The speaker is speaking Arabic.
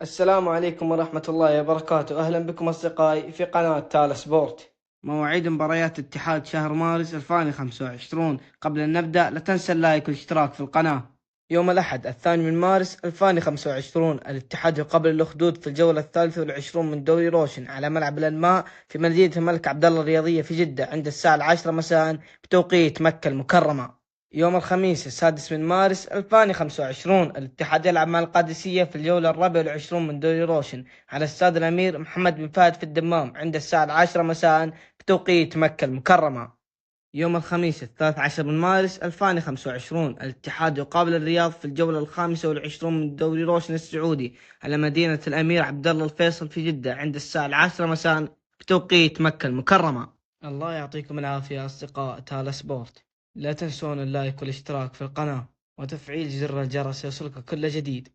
السلام عليكم ورحمة الله وبركاته. أهلا بكم أصدقائي في قناة تالا سبورت. مواعيد مباريات اتحاد شهر مارس 2025. قبل أن نبدأ لا تنسى اللايك والاشتراك في القناة. يوم الأحد 2 مارس 2025 الاتحاد يقابل الأخدود في الجولة 23 من دوري روشن على ملعب الأنماء في مدينة الملك عبدالله الرياضية في جدة عند الساعة 10 مساء بتوقيت مكة المكرمة. يوم الخميس 6 مارس 2025 الاتحاد يلعب مع القادسية في الجولة 24 من دوري روشن على استاد الأمير محمد بن فهد في الدمام عند الساعة 10 مساء بتوقيت مكة المكرمة. يوم الخميس 13 مارس 2025 الاتحاد يقابل الرياض في الجولة 25 من دوري روشن السعودي على مدينة الأمير عبدالله الفيصل في جدة عند الساعة 10 مساء بتوقيت مكة المكرمة. الله يعطيكم العافية أصدقاء تالا سبورت. لا تنسون اللايك والاشتراك في القناة وتفعيل زر الجرس يوصلك كل جديد.